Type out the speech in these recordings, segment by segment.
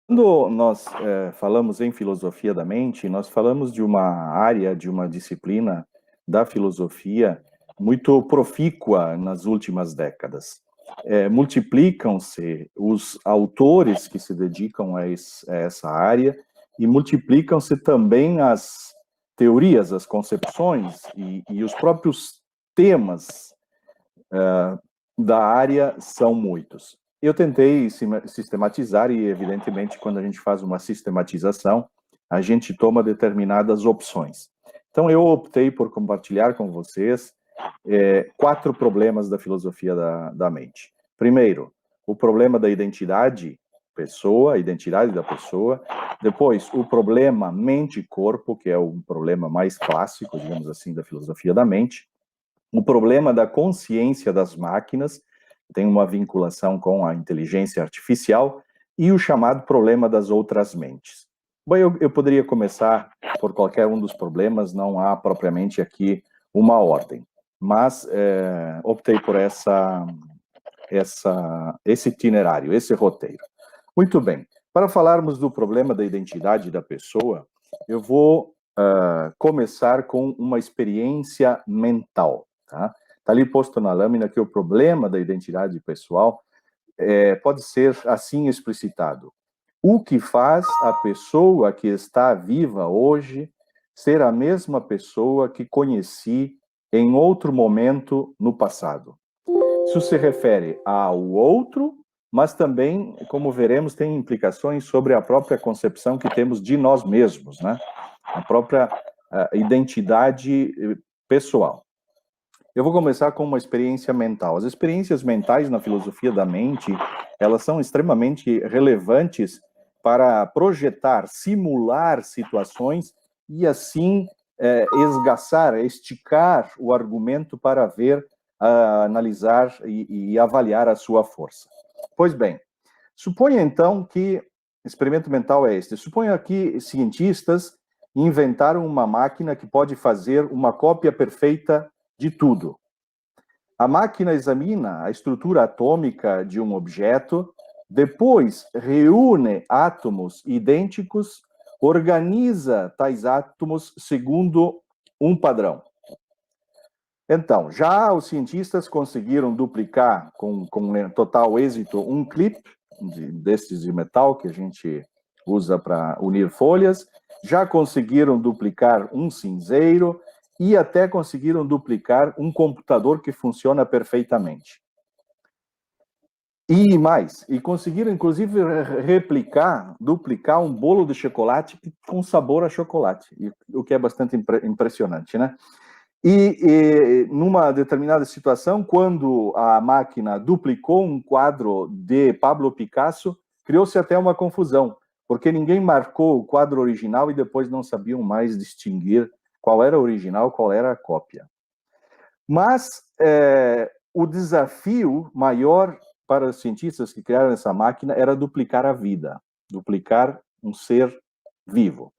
Quando nós falamos em filosofia da mente, nós falamos de uma área, de uma disciplina da filosofia muito profícua nas últimas décadas. Multiplicam-se os autores que se dedicam a essa área e multiplicam-se também as teorias, as concepções e os próprios temas da área são muitos. Eu tentei sistematizar e, evidentemente, quando a gente faz uma sistematização, a gente toma determinadas opções. Então, eu optei por compartilhar com vocês 4 problemas da filosofia da mente. Primeiro, o problema da identidade pessoa, a identidade da pessoa. Depois, o problema mente-corpo, que é o problema mais clássico, digamos assim, da filosofia da mente. O problema da consciência das máquinas tem uma vinculação com a inteligência artificial e o chamado problema das outras mentes. Bom, eu poderia começar por qualquer um dos problemas, não há propriamente aqui uma ordem, mas optei por esse itinerário, esse roteiro. Muito bem, para falarmos do problema da identidade da pessoa, eu vou começar com uma experiência mental. Tá ali posto na lâmina que o problema da identidade pessoal pode ser assim explicitado. O que faz a pessoa que está viva hoje ser a mesma pessoa que conheci em outro momento no passado? Isso se refere ao outro, mas também, como veremos, tem implicações sobre a própria concepção que temos de nós mesmos, né? A própria identidade pessoal. Eu vou começar com uma experiência mental. As experiências mentais na filosofia da mente, elas são extremamente relevantes para projetar, simular situações e assim esgaçar, esticar o argumento para ver, analisar e avaliar a sua força. Pois bem, suponha então que, experimento mental é este, suponha que cientistas inventaram uma máquina que pode fazer uma cópia perfeita de tudo. A máquina examina a estrutura atômica de um objeto, depois reúne átomos idênticos, organiza tais átomos segundo um padrão. Então, já os cientistas conseguiram duplicar com total êxito um clipe desses de metal que a gente usa para unir folhas, já conseguiram duplicar um cinzeiro e até conseguiram duplicar um computador que funciona perfeitamente. E mais, e conseguiram inclusive duplicar um bolo de chocolate com sabor a chocolate, o que é bastante impressionante, né? E numa determinada situação, quando a máquina duplicou um quadro de Pablo Picasso, criou-se até uma confusão, porque ninguém marcou o quadro original e depois não sabiam mais distinguir qual era o original, qual era a cópia. Mas o desafio maior para os cientistas que criaram essa máquina era duplicar a vida, duplicar um ser vivo.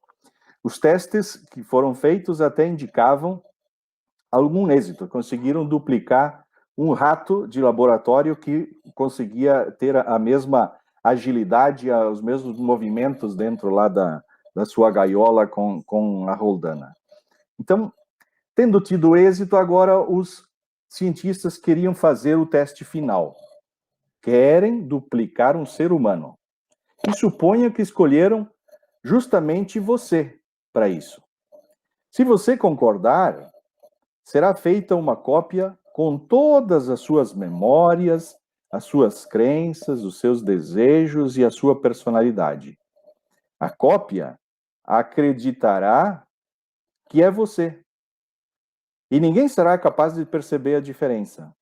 Os testes que foram feitos até indicavam algum êxito, conseguiram duplicar um rato de laboratório que conseguia ter a mesma agilidade, os mesmos movimentos dentro lá da sua gaiola com a roldana. Então, tendo tido êxito, agora os cientistas queriam fazer o teste final. Querem duplicar um ser humano. E suponha que escolheram justamente você para isso. Se você concordar, será feita uma cópia com todas as suas memórias, as suas crenças, os seus desejos e a sua personalidade. A cópia acreditará que é você. E ninguém será capaz de perceber a diferença.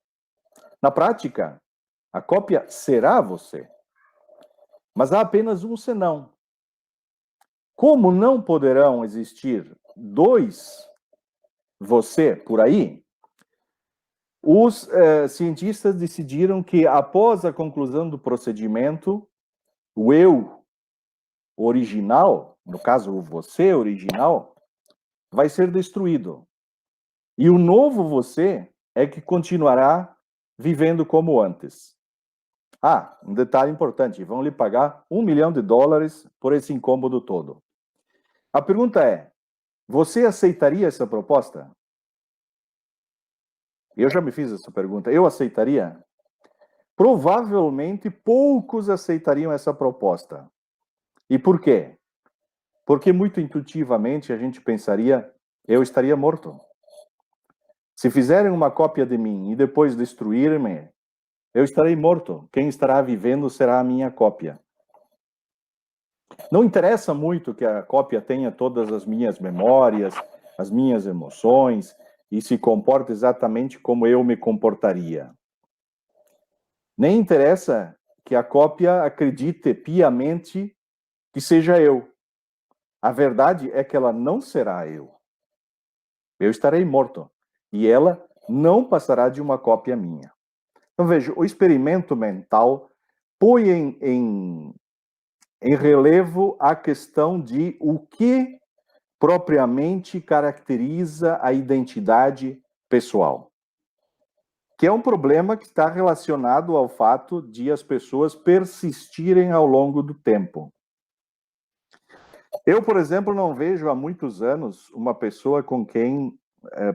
Na prática, a cópia será você. Mas há apenas um senão. Como não poderão existir dois você por aí, os cientistas decidiram que, após a conclusão do procedimento, o eu original, no caso o você original, vai ser destruído. E o novo você é que continuará vivendo como antes. Ah, um detalhe importante, vão lhe pagar $1 milhão por esse incômodo todo. A pergunta é, você aceitaria essa proposta? Eu já me fiz essa pergunta. Eu aceitaria? Provavelmente poucos aceitariam essa proposta. E por quê? Porque muito intuitivamente a gente pensaria, eu estaria morto. Se fizerem uma cópia de mim e depois destruírem-me, eu estarei morto. Quem estará vivendo será a minha cópia. Não interessa muito que a cópia tenha todas as minhas memórias, as minhas emoções e se comporte exatamente como eu me comportaria. Nem interessa que a cópia acredite piamente que seja eu. A verdade é que ela não será eu. Eu estarei morto. E ela não passará de uma cópia minha. Então, veja, o experimento mental põe em relevo a questão de o que propriamente caracteriza a identidade pessoal, que é um problema que está relacionado ao fato de as pessoas persistirem ao longo do tempo. Eu, por exemplo, não vejo há muitos anos uma pessoa com quem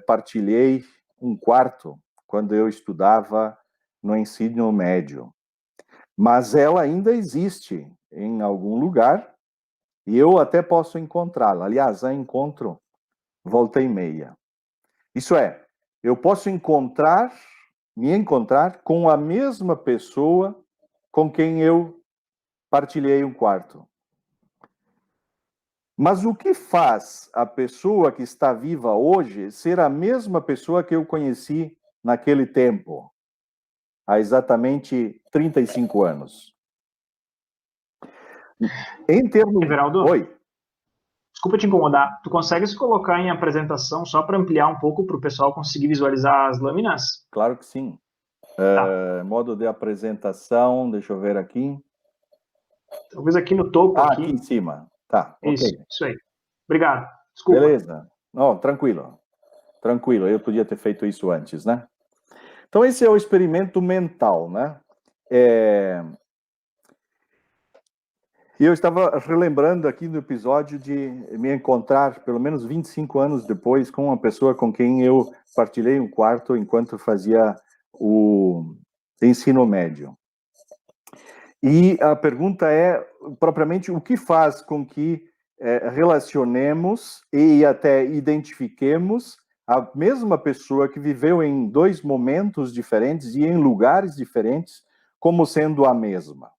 partilhei um quarto quando eu estudava no ensino médio. Mas ela ainda existe em algum lugar e eu até posso encontrá-la. Aliás, a encontro volta e meia. Isso é, eu posso me encontrar com a mesma pessoa com quem eu partilhei um quarto. Mas o que faz a pessoa que está viva hoje ser a mesma pessoa que eu conheci naquele tempo, há exatamente 35 anos? Em termos... Everaldo, Oi. desculpa te incomodar. Tu consegue se colocar em apresentação só para ampliar um pouco para o pessoal conseguir visualizar as lâminas? Claro que sim. Tá. Modo de apresentação, deixa eu ver aqui. Talvez aqui no topo, Ah, aqui em aqui. cima. Tá, ok. Isso aí. Obrigado. Desculpa. Beleza. Não, tranquilo. Tranquilo, eu podia ter feito isso antes, né? Então, esse é o experimento mental, né? E eu estava relembrando aqui no episódio de me encontrar, pelo menos 25 anos depois, com uma pessoa com quem eu partilhei um quarto enquanto fazia o ensino médio. E a pergunta é, propriamente, o que faz com que relacionemos e até identifiquemos a mesma pessoa que viveu em dois momentos diferentes e em lugares diferentes como sendo a mesma?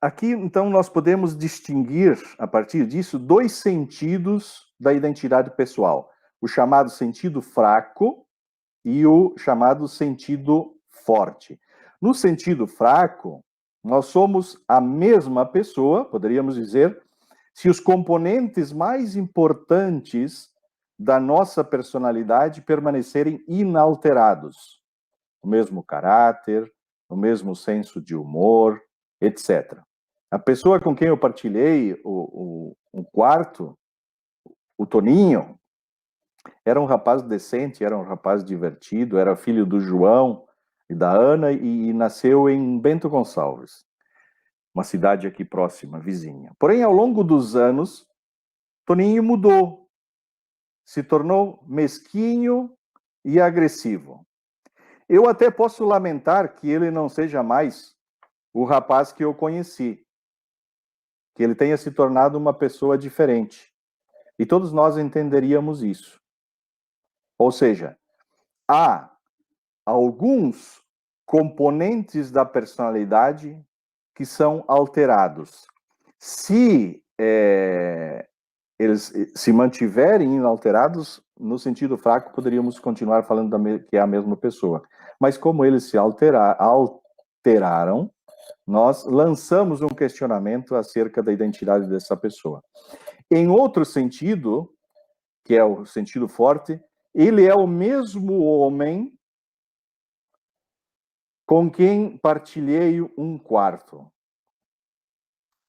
Aqui, então, nós podemos distinguir, a partir disso, dois sentidos da identidade pessoal. O chamado sentido fraco e o chamado sentido forte. No sentido fraco, nós somos a mesma pessoa, poderíamos dizer, se os componentes mais importantes da nossa personalidade permanecerem inalterados. O mesmo caráter, o mesmo senso de humor, etc. A pessoa com quem eu partilhei um quarto, o Toninho, era um rapaz decente, era um rapaz divertido, era filho do João e da Ana e nasceu em Bento Gonçalves, uma cidade aqui próxima, vizinha. Porém, ao longo dos anos, Toninho mudou, se tornou mesquinho e agressivo. Eu até posso lamentar que ele não seja mais o rapaz que eu conheci, que ele tenha se tornado uma pessoa diferente. E todos nós entenderíamos isso. Ou seja, há alguns componentes da personalidade que são alterados. Se eles se mantiverem inalterados, no sentido fraco, poderíamos continuar falando que é a mesma pessoa. Mas como eles se alteraram, nós lançamos um questionamento acerca da identidade dessa pessoa. Em outro sentido, que é o sentido forte, ele é o mesmo homem com quem partilhei um quarto.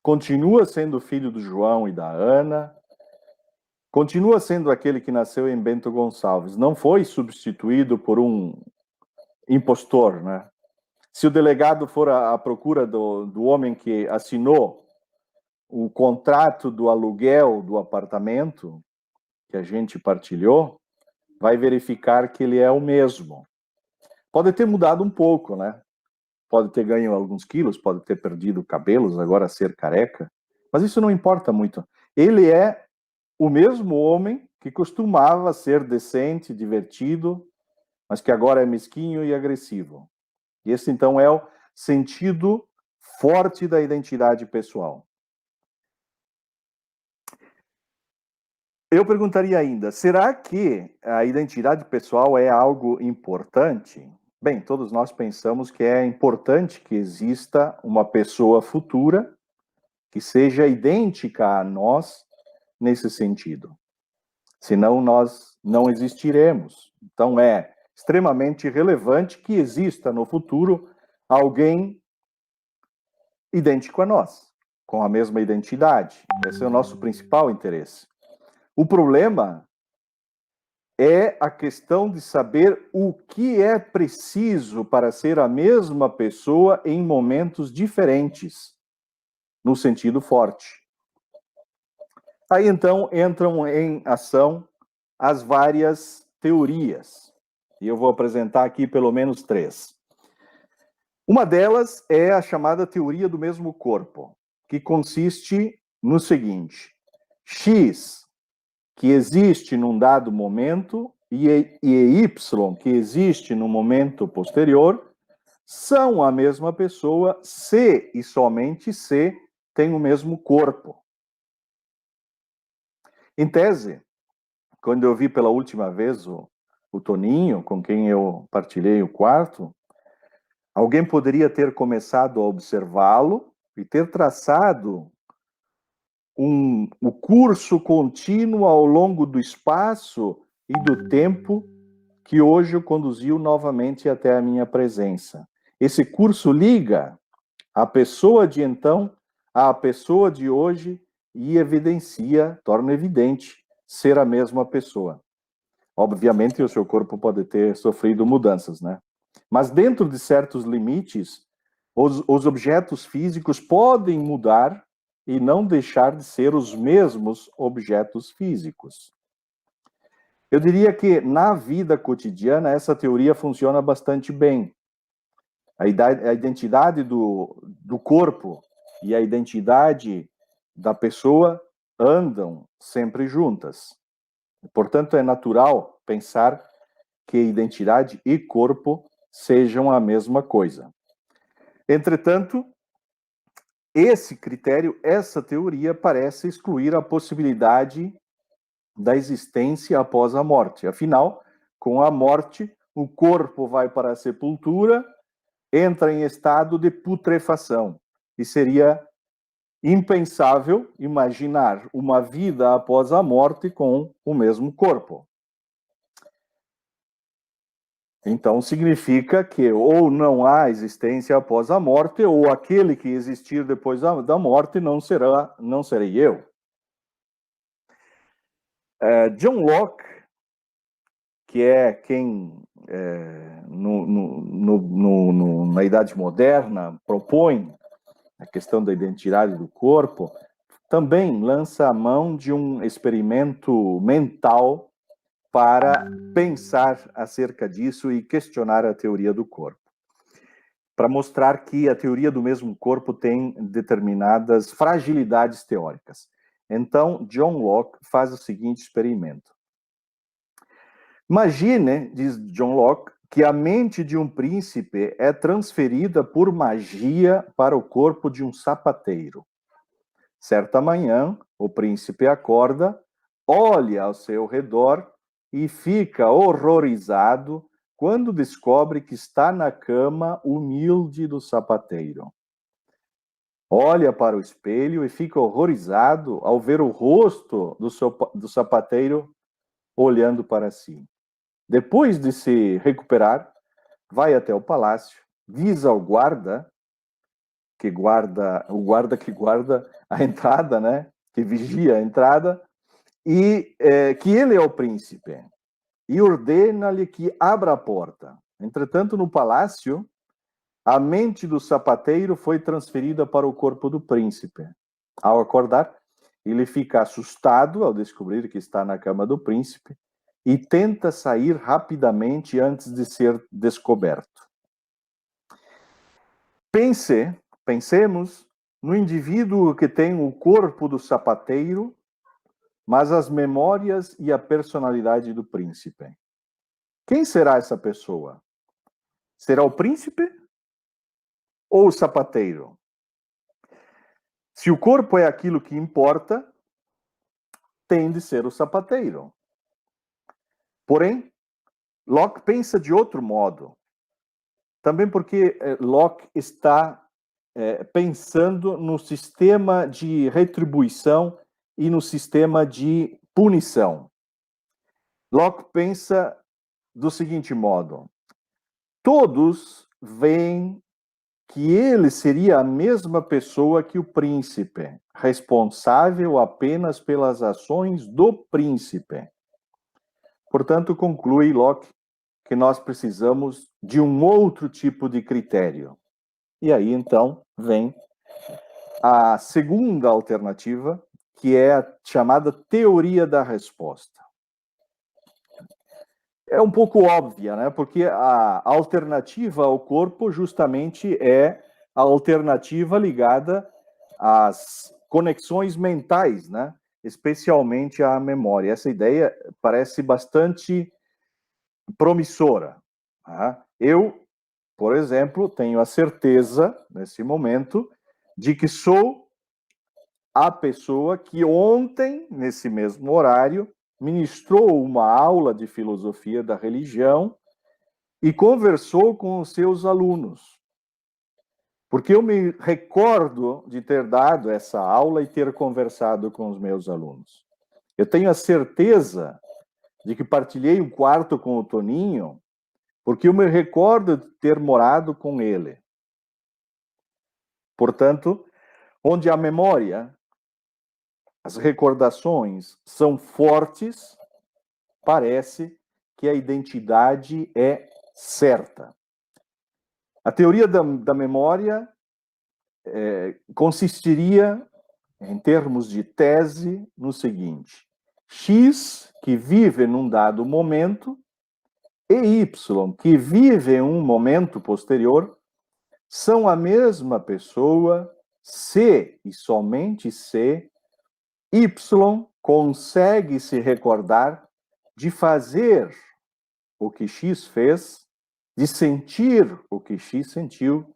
Continua sendo filho do João e da Ana, continua sendo aquele que nasceu em Bento Gonçalves. Não foi substituído por um impostor, né? Se o delegado for à procura do homem que assinou o contrato do aluguel do apartamento que a gente partilhou, vai verificar que ele é o mesmo. Pode ter mudado um pouco, né? Pode ter ganho alguns quilos, pode ter perdido cabelos, agora ser careca, mas isso não importa muito. Ele é o mesmo homem que costumava ser decente, divertido, mas que agora é mesquinho e agressivo. E esse, então, é o sentido forte da identidade pessoal. Eu perguntaria ainda, será que a identidade pessoal é algo importante? Bem, todos nós pensamos que é importante que exista uma pessoa futura que seja idêntica a nós nesse sentido. Senão nós não existiremos. Então é extremamente relevante que exista no futuro alguém idêntico a nós, com a mesma identidade. Esse é o nosso principal interesse. O problema é a questão de saber o que é preciso para ser a mesma pessoa em momentos diferentes, no sentido forte. Aí então entram em ação as várias teorias. E eu vou apresentar aqui pelo menos 3. Uma delas é a chamada teoria do mesmo corpo, que consiste no seguinte: X, que existe num dado momento, e Y, que existe no momento posterior, são a mesma pessoa se e somente se têm o mesmo corpo. Em tese, quando eu vi pela última vez o Toninho, com quem eu partilhei o quarto, alguém poderia ter começado a observá-lo e ter traçado o curso contínuo ao longo do espaço e do tempo que hoje o conduziu novamente até a minha presença. Esse curso liga a pessoa de então à pessoa de hoje e evidencia, torna evidente ser a mesma pessoa. Obviamente, o seu corpo pode ter sofrido mudanças, né? Mas dentro de certos limites, os objetos físicos podem mudar e não deixar de ser os mesmos objetos físicos. Eu diria que na vida cotidiana essa teoria funciona bastante bem. A identidade do corpo e a identidade da pessoa andam sempre juntas. Portanto, é natural pensar que identidade e corpo sejam a mesma coisa. Entretanto, esse critério, essa teoria, parece excluir a possibilidade da existência após a morte. Afinal, com a morte, o corpo vai para a sepultura, entra em estado de putrefação. E seria impensável imaginar uma vida após a morte com o mesmo corpo. Então, significa que ou não há existência após a morte, ou aquele que existir depois da morte não serei eu. John Locke, que é quem, na Idade Moderna, propõe a questão da identidade do corpo, também lança a mão de um experimento mental para pensar acerca disso e questionar a teoria do corpo. Para mostrar que a teoria do mesmo corpo tem determinadas fragilidades teóricas. Então, John Locke faz o seguinte experimento. Imagine, diz John Locke, que a mente de um príncipe é transferida por magia para o corpo de um sapateiro. Certa manhã, o príncipe acorda, olha ao seu redor e fica horrorizado quando descobre que está na cama humilde do sapateiro. Olha para o espelho e fica horrorizado ao ver o rosto do sapateiro olhando para si. Depois de se recuperar, vai até o palácio, diz ao guarda que guarda a entrada, né? Que vigia a entrada, e que ele é o príncipe, e ordena-lhe que abra a porta. Entretanto, no palácio, a mente do sapateiro foi transferida para o corpo do príncipe. Ao acordar, ele fica assustado ao descobrir que está na cama do príncipe e tenta sair rapidamente antes de ser descoberto. Pensemos no indivíduo que tem o corpo do sapateiro, mas as memórias e a personalidade do príncipe. Quem será essa pessoa? Será o príncipe ou o sapateiro? Se o corpo é aquilo que importa, tem de ser o sapateiro. Porém, Locke pensa de outro modo. Também porque Locke está pensando no sistema de retribuição e no sistema de punição. Locke pensa do seguinte modo: todos veem que ele seria a mesma pessoa que o príncipe, responsável apenas pelas ações do príncipe. Portanto, conclui Locke que nós precisamos de um outro tipo de critério. E aí, então, vem a segunda alternativa, que é a chamada teoria da resposta. É um pouco óbvia, né? Porque a alternativa ao corpo justamente é a alternativa ligada às conexões mentais, né? Especialmente à memória. Essa ideia parece bastante promissora. Tá? Eu, por exemplo, tenho a certeza, nesse momento, de que sou a pessoa que ontem, nesse mesmo horário, ministrou uma aula de filosofia da religião e conversou com os seus alunos. Porque eu me recordo de ter dado essa aula e ter conversado com os meus alunos. Eu tenho a certeza de que partilhei um quarto com o Toninho, porque eu me recordo de ter morado com ele. Portanto, onde a memória, as recordações são fortes, parece que a identidade é certa. A teoria da memória consistiria, em termos de tese, no seguinte: X, que vive num dado momento, e Y, que vive em um momento posterior, são a mesma pessoa se e somente se Y consegue se recordar de fazer o que X fez, de sentir o que X sentiu,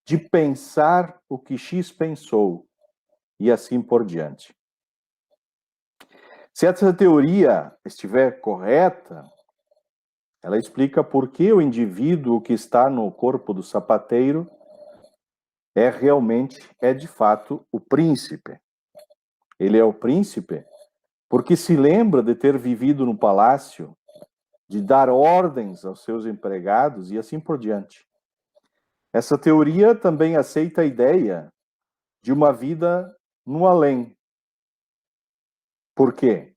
de pensar o que X pensou, e assim por diante. Se essa teoria estiver correta, ela explica por que o indivíduo que está no corpo do sapateiro é de fato o príncipe. Ele é o príncipe porque se lembra de ter vivido no palácio, de dar ordens aos seus empregados e assim por diante. Essa teoria também aceita a ideia de uma vida no além. Por quê?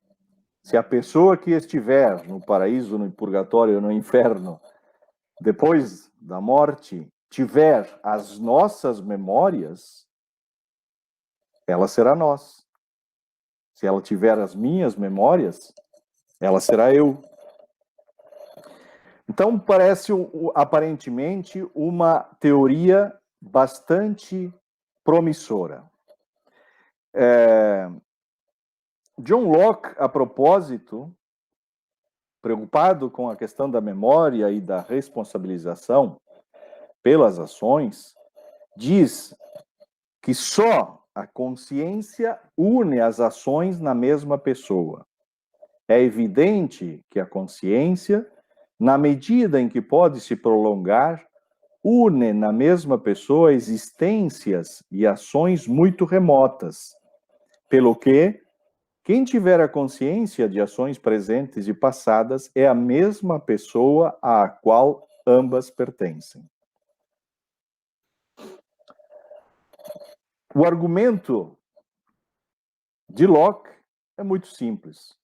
Se a pessoa que estiver no paraíso, no purgatório ou no inferno, depois da morte, tiver as nossas memórias, ela será nós. Se ela tiver as minhas memórias, ela será eu. Então, parece aparentemente uma teoria bastante promissora. John Locke, a propósito, preocupado com a questão da memória e da responsabilização pelas ações, diz que só a consciência une as ações na mesma pessoa. É evidente que a consciência, na medida em que pode se prolongar, une na mesma pessoa existências e ações muito remotas, pelo que quem tiver a consciência de ações presentes e passadas é a mesma pessoa à qual ambas pertencem. O argumento de Locke é muito simples.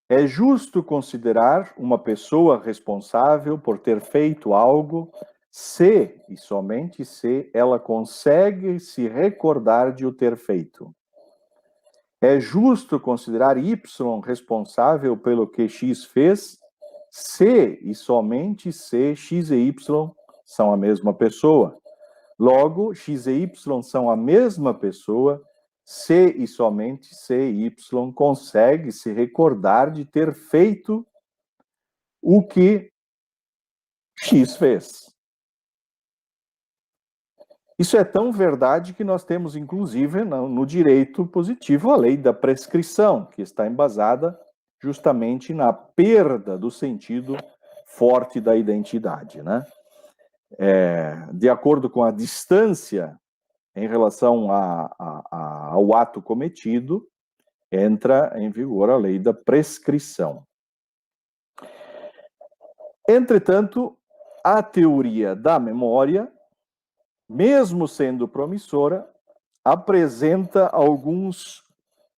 É justo considerar uma pessoa responsável por ter feito algo se, e somente se, ela consegue se recordar de o ter feito. É justo considerar Y responsável pelo que X fez se, e somente se, X e Y são a mesma pessoa. Logo, X e Y são a mesma pessoa se e somente se Y consegue se recordar de ter feito o que X fez. Isso é tão verdade que nós temos, inclusive, no direito positivo, a lei da prescrição, que está embasada justamente na perda do sentido forte da identidade, né? De acordo com a distância em relação ao ato cometido, entra em vigor a lei da prescrição. Entretanto, a teoria da memória, mesmo sendo promissora, apresenta alguns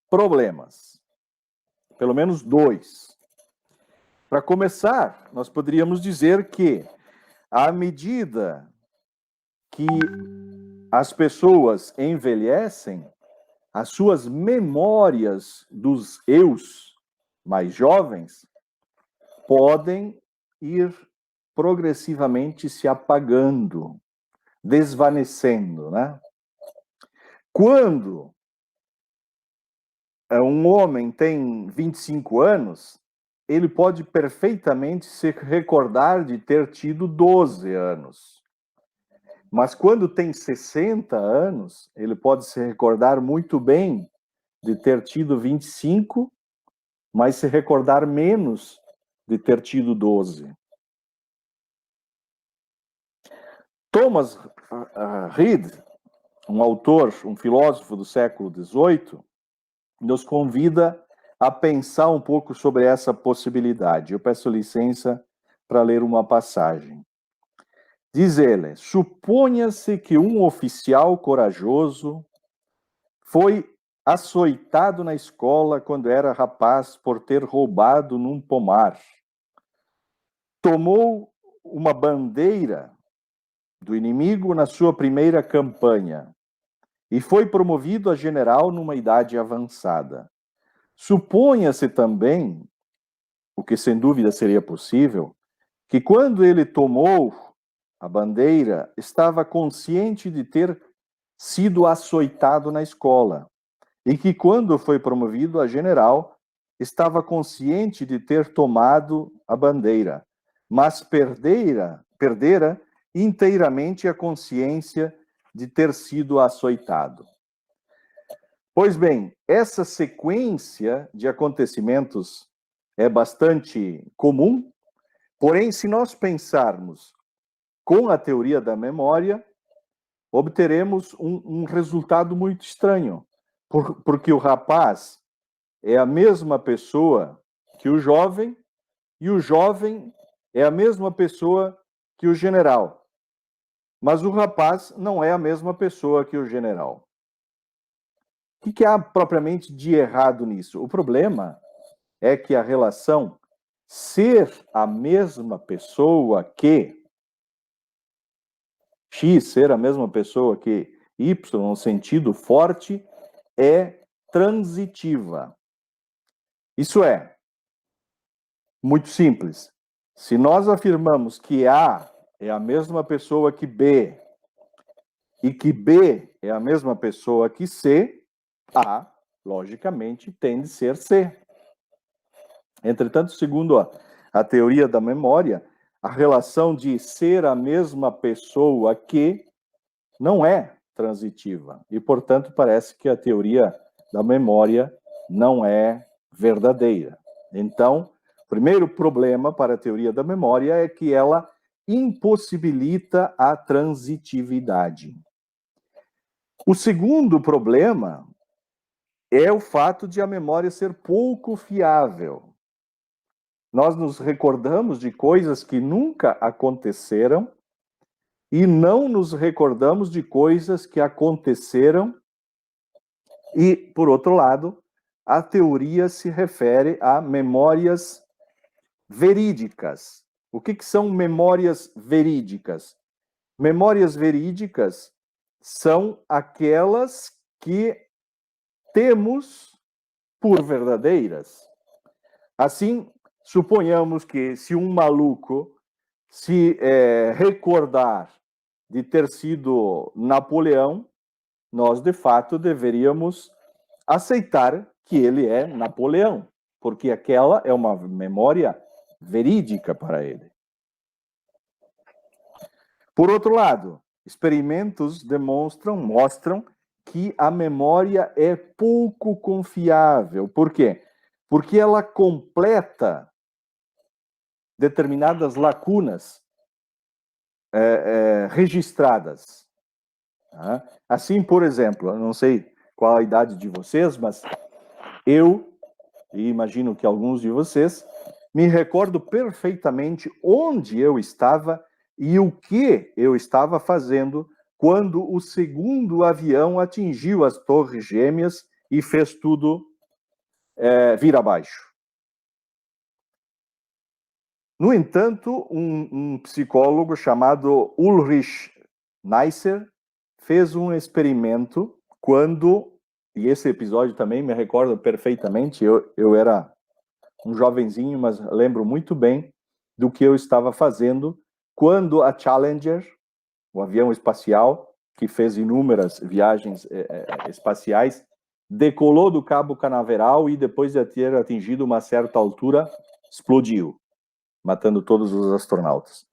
problemas, pelo menos dois. Para começar, nós poderíamos dizer que, à medida que as pessoas envelhecem, as suas memórias dos eus mais jovens podem ir progressivamente se apagando, desvanecendo, né? Quando um homem tem 25 anos, ele pode perfeitamente se recordar de ter tido 12 anos. Mas quando tem 60 anos, ele pode se recordar muito bem de ter tido 25, mas se recordar menos de ter tido 12. Thomas Reid, um autor, um filósofo do século XVIII, nos convida a pensar um pouco sobre essa possibilidade. Eu peço licença para ler uma passagem. Diz ele: suponha-se que um oficial corajoso foi açoitado na escola quando era rapaz por ter roubado num pomar. Tomou uma bandeira do inimigo na sua primeira campanha e foi promovido a general numa idade avançada. Suponha-se também, o que sem dúvida seria possível, que quando ele tomou a bandeira, estava consciente de ter sido açoitado na escola, e que quando foi promovido a general, estava consciente de ter tomado a bandeira, mas perdera inteiramente a consciência de ter sido açoitado. Pois bem, essa sequência de acontecimentos é bastante comum, porém, se nós pensarmos com a teoria da memória, obteremos um resultado muito estranho, porque o rapaz é a mesma pessoa que o jovem, e o jovem é a mesma pessoa que o general. Mas o rapaz não é a mesma pessoa que o general. O que há propriamente de errado nisso? O problema é que a relação ser a mesma pessoa que X, ser a mesma pessoa que Y, no sentido forte, é transitiva. Isso é muito simples. Se nós afirmamos que A é a mesma pessoa que B e que B é a mesma pessoa que C, A, logicamente, tem de ser C. Entretanto, segundo a teoria da memória, a relação de ser a mesma pessoa que não é transitiva. E, portanto, parece que a teoria da memória não é verdadeira. Então, o primeiro problema para a teoria da memória é que ela impossibilita a transitividade. O segundo problema é o fato de a memória ser pouco fiável. Nós nos recordamos de coisas que nunca aconteceram e não nos recordamos de coisas que aconteceram. E, por outro lado, a teoria se refere a memórias verídicas. O que são memórias verídicas? Memórias verídicas são aquelas que temos por verdadeiras. Assim, suponhamos que se um maluco se recordar de ter sido Napoleão, nós, de fato, deveríamos aceitar que ele é Napoleão, porque aquela é uma memória verídica para ele. Por outro lado, experimentos mostram que a memória é pouco confiável. Por quê? Porque ela completa determinadas lacunas registradas. Assim, por exemplo, eu não sei qual a idade de vocês, mas eu, e imagino que alguns de vocês, me recordo perfeitamente onde eu estava e o que eu estava fazendo quando o segundo avião atingiu as Torres Gêmeas e fez tudo vir abaixo. No entanto, um psicólogo chamado Ulrich Neisser fez um experimento quando, e esse episódio também me recordo perfeitamente, eu era um jovenzinho, mas lembro muito bem do que eu estava fazendo quando a Challenger, o avião espacial, que fez inúmeras viagens espaciais, decolou do Cabo Canaveral e depois de ter atingido uma certa altura, explodiu, matando todos os astronautas.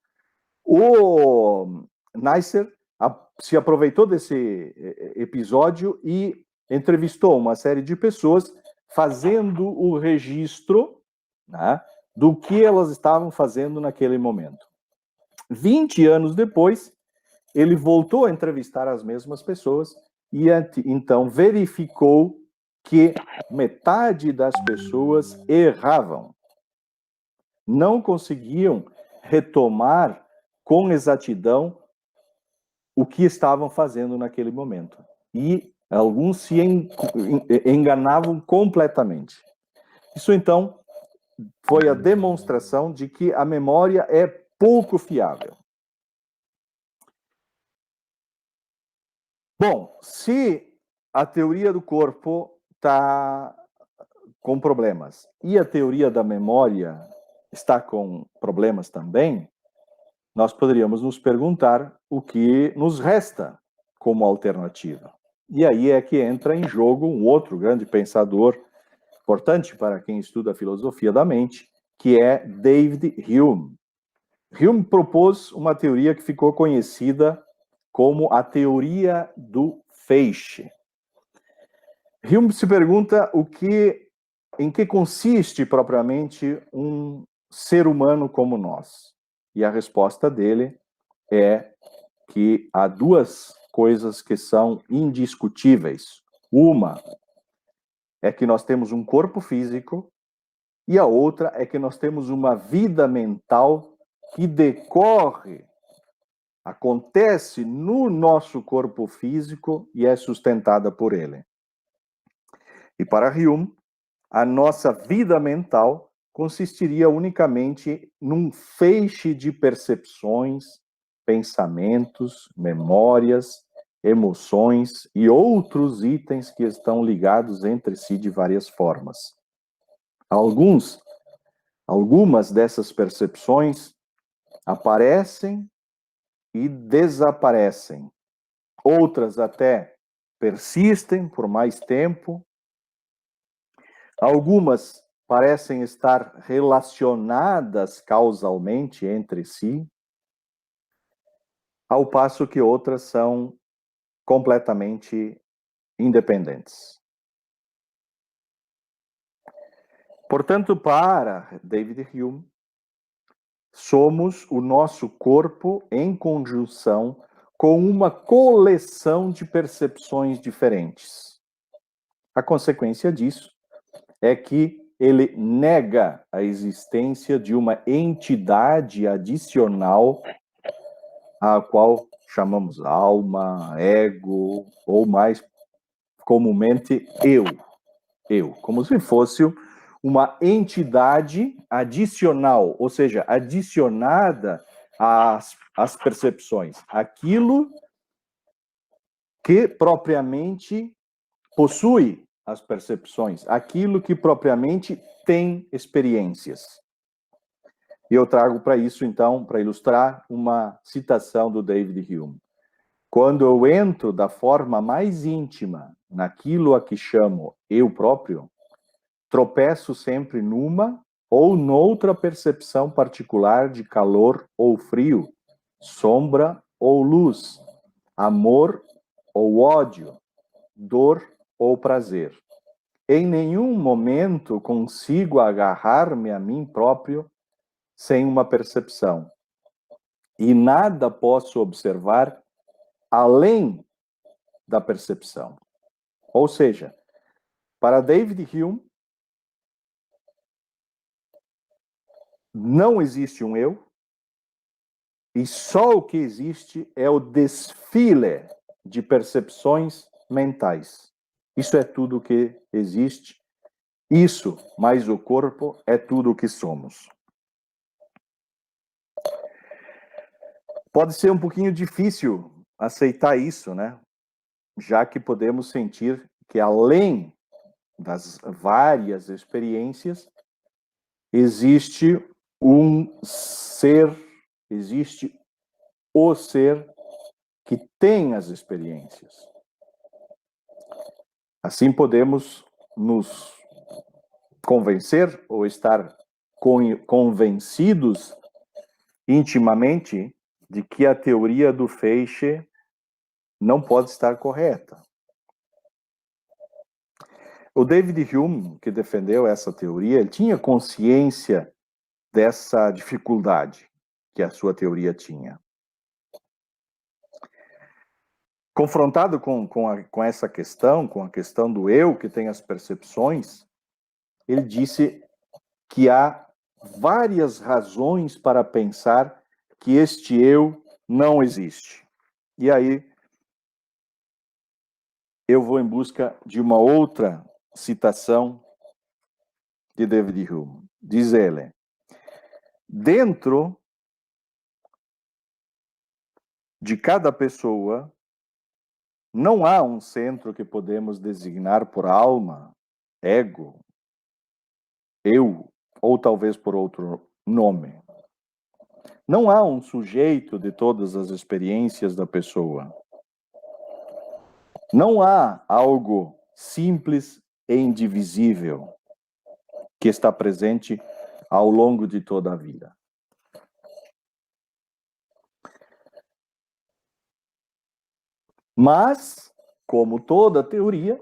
O Neisser se aproveitou desse episódio e entrevistou uma série de pessoas fazendo o registro, né, do que elas estavam fazendo naquele momento. 20 anos depois, ele voltou a entrevistar as mesmas pessoas e então verificou que metade das pessoas erravam. Não conseguiam retomar com exatidão o que estavam fazendo naquele momento. E alguns se enganavam completamente. Isso, então, foi a demonstração de que a memória é pouco fiável. Bom, se a teoria do corpo está com problemas e a teoria da memória está com problemas também, nós poderíamos nos perguntar o que nos resta como alternativa. E aí é que entra em jogo um outro grande pensador importante para quem estuda a filosofia da mente, que é David Hume. Hume propôs uma teoria que ficou conhecida como a teoria do feixe. Hume se pergunta em que consiste propriamente um ser humano como nós. E a resposta dele é que há duas coisas que são indiscutíveis. Uma é que nós temos um corpo físico e a outra é que nós temos uma vida mental que acontece no nosso corpo físico e é sustentada por ele. E para Hume, a nossa vida mental consistiria unicamente num feixe de percepções, pensamentos, memórias, emoções e outros itens que estão ligados entre si de várias formas. Algumas dessas percepções aparecem e desaparecem. Outras até persistem por mais tempo. Algumas parecem estar relacionadas causalmente entre si, ao passo que outras são completamente independentes. Portanto, para David Hume, somos o nosso corpo em conjunção com uma coleção de percepções diferentes. A consequência disso é que ele nega a existência de uma entidade adicional a qual chamamos alma, ego, ou mais comumente eu. eu, como se fosse uma entidade adicional, ou seja, adicionada às percepções, aquilo que propriamente possui as percepções, aquilo que propriamente tem experiências. E eu trago para isso, então, para ilustrar, uma citação do David Hume. Quando eu entro da forma mais íntima naquilo a que chamo eu próprio, tropeço sempre numa ou noutra percepção particular de calor ou frio, sombra ou luz, amor ou ódio, dor ou prazer. Em nenhum momento consigo agarrar-me a mim próprio sem uma percepção. E nada posso observar além da percepção. Ou seja, para David Hume, não existe um eu, e só o que existe é o desfile de percepções mentais. Isso é tudo o que existe. Isso, mais o corpo, é tudo o que somos. Pode ser um pouquinho difícil aceitar isso, né? Já que podemos sentir que, além das várias experiências, existe um ser, existe o ser que tem as experiências. Assim podemos nos convencer ou estar convencidos intimamente de que a teoria do feixe não pode estar correta. O David Hume, que defendeu essa teoria, ele tinha consciência dessa dificuldade que a sua teoria tinha. Confrontado com essa questão, com a questão do eu que tem as percepções, ele disse que há várias razões para pensar que este eu não existe. E aí eu vou em busca de uma outra citação de David Hume. Diz ele: dentro de cada pessoa não há um centro que podemos designar por alma, ego, eu, ou talvez por outro nome. Não há um sujeito de todas as experiências da pessoa. Não há algo simples e indivisível que está presente ao longo de toda a vida. Mas, como toda teoria,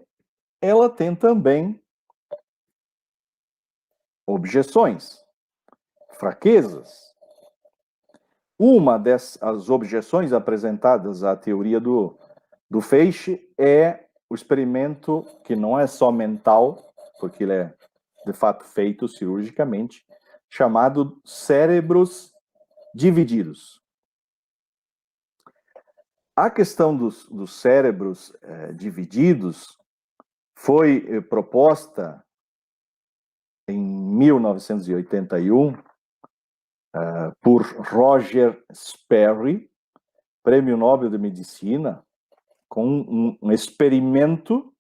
ela tem também objeções, fraquezas. Uma dessas objeções apresentadas à teoria do feixe é o experimento que não é só mental, porque ele é de fato feito cirurgicamente, chamado cérebros divididos. A questão dos cérebros divididos foi proposta em 1981 por Roger Sperry, Prêmio Nobel de Medicina, com um experimento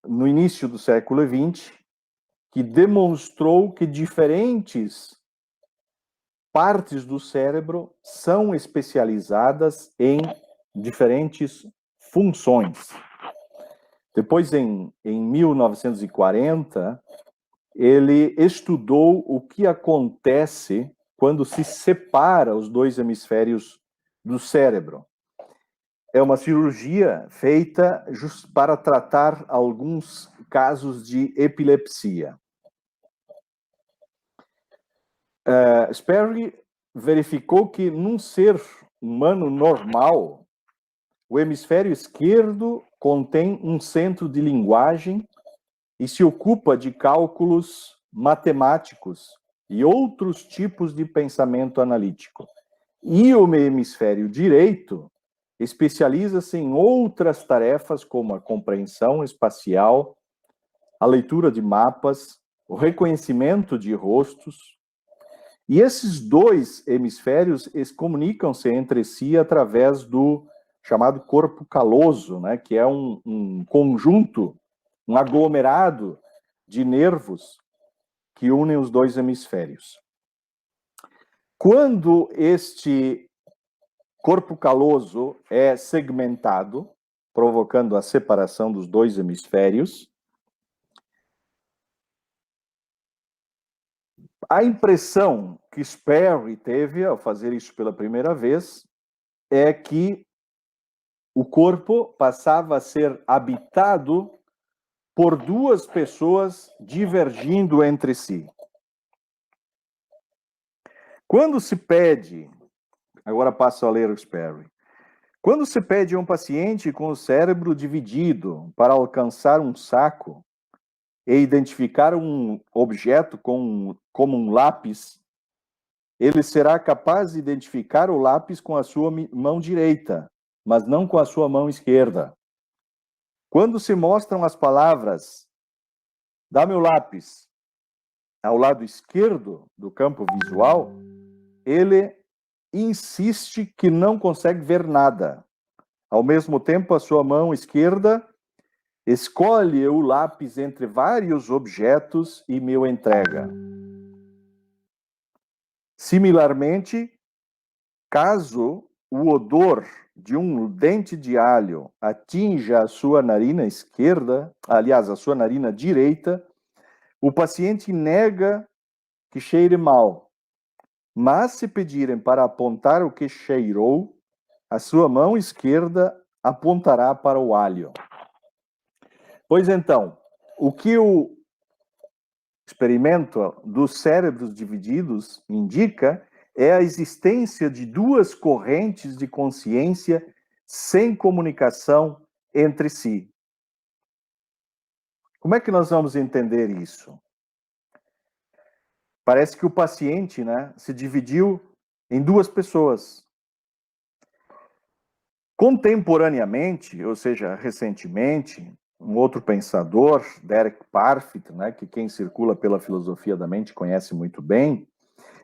no início do século XX, que demonstrou que diferentes partes do cérebro são especializadas em diferentes funções. Depois, em 1940, ele estudou o que acontece quando se separa os dois hemisférios do cérebro. É uma cirurgia feita para tratar alguns casos de epilepsia. Sperry verificou que num ser humano normal, o hemisfério esquerdo contém um centro de linguagem e se ocupa de cálculos matemáticos e outros tipos de pensamento analítico. E o hemisfério direito especializa-se em outras tarefas, como a compreensão espacial, a leitura de mapas, o reconhecimento de rostos. E esses dois hemisférios, eles comunicam-se entre si através do chamado corpo caloso, né, que é um conjunto, um aglomerado de nervos que unem os dois hemisférios. Quando este corpo caloso é segmentado, provocando a separação dos dois hemisférios, a impressão que Sperry teve ao fazer isso pela primeira vez é que o corpo passava a ser habitado por duas pessoas divergindo entre si. Quando se pede, agora passo a ler o Sperry, quando se pede a um paciente com o cérebro dividido para alcançar um saco e identificar um objeto como um lápis, ele será capaz de identificar o lápis com a sua mão direita, mas não com a sua mão esquerda. Quando se mostram as palavras, dá-me o lápis, ao lado esquerdo do campo visual, ele insiste que não consegue ver nada. Ao mesmo tempo, a sua mão esquerda escolhe o lápis entre vários objetos e me o entrega. Similarmente, caso o odor de um dente de alho atinja a sua narina esquerda, aliás, a sua narina direita, o paciente nega que cheire mal. Mas se pedirem para apontar o que cheirou, a sua mão esquerda apontará para o alho. Pois então, o que o experimento dos cérebros divididos indica é a existência de duas correntes de consciência sem comunicação entre si. Como é que nós vamos entender isso? Parece que o paciente, né, se dividiu em duas pessoas. Contemporaneamente, ou seja, recentemente, um outro pensador, Derek Parfit, né, que quem circula pela filosofia da mente conhece muito bem,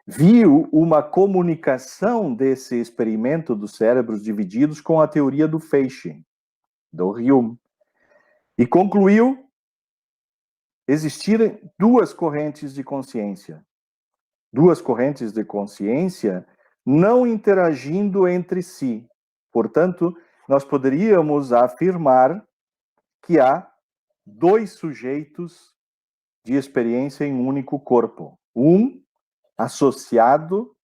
viu uma comunicação desse experimento dos cérebros divididos com a teoria do feixe, do Hume, e concluiu existirem duas correntes de consciência. Duas correntes de consciência não interagindo entre si. Portanto, nós poderíamos afirmar que há dois sujeitos de experiência em um único corpo. Um associado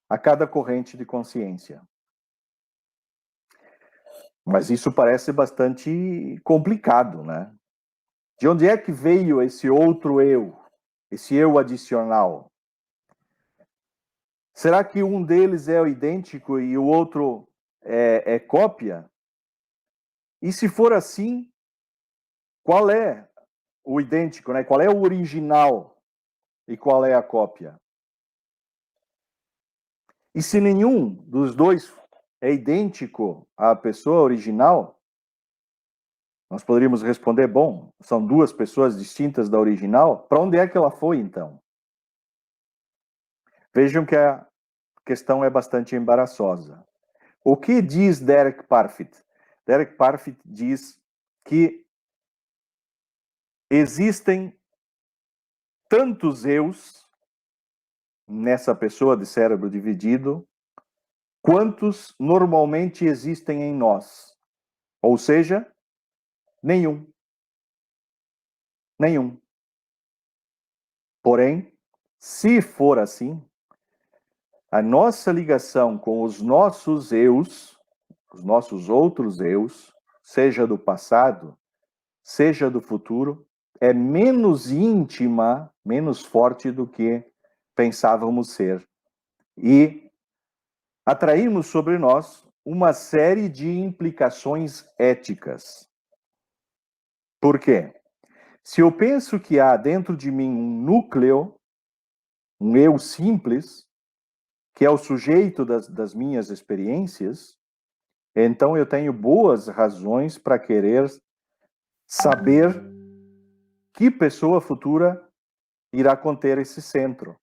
a cada corrente de consciência. Mas isso parece bastante complicado, né? De onde é que veio esse outro eu? Esse eu adicional? Será que um deles é o idêntico e o outro é cópia? E se for assim, qual é o idêntico, né? Qual é o original e qual é a cópia? E se nenhum dos dois é idêntico à pessoa original, nós poderíamos responder, bom, são duas pessoas distintas da original, para onde é que ela foi então? Vejam que a questão é bastante embaraçosa. O que diz Derek Parfit? Derek Parfit diz que existem tantos eus nessa pessoa de cérebro dividido, quantos normalmente existem em nós. Ou seja, nenhum. Nenhum. Porém, se for assim, a nossa ligação com os nossos eus, os nossos outros eus, seja do passado, seja do futuro, é menos íntima, menos forte do que pensávamos ser. E atraímos sobre nós uma série de implicações éticas. Por quê? Se eu penso que há dentro de mim um núcleo, um eu simples, que é o sujeito das minhas experiências, Então eu tenho boas razões para querer saber que pessoa futura irá conter esse centro,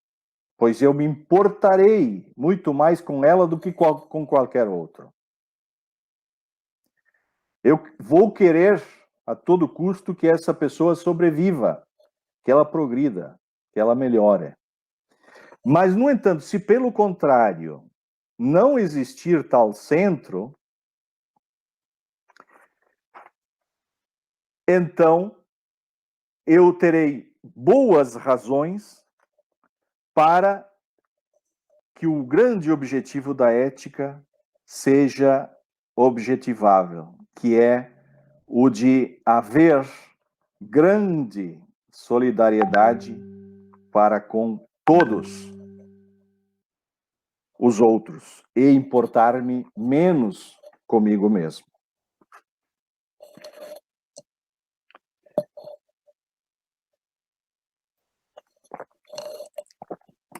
pois eu me importarei muito mais com ela do que com qualquer outro. Eu vou querer a todo custo que essa pessoa sobreviva, que ela progrida, que ela melhore. Mas, no entanto, se pelo contrário não existir tal centro, então eu terei boas razões para que o grande objetivo da ética seja objetivável, que é o de haver grande solidariedade para com todos os outros e importar-me menos comigo mesmo.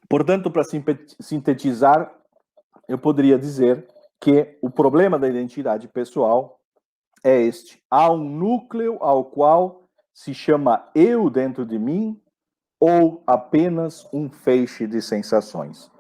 Portanto, para sintetizar, eu poderia dizer que o problema da identidade pessoal é este: há um núcleo ao qual se chama eu dentro de mim ou apenas um feixe de sensações.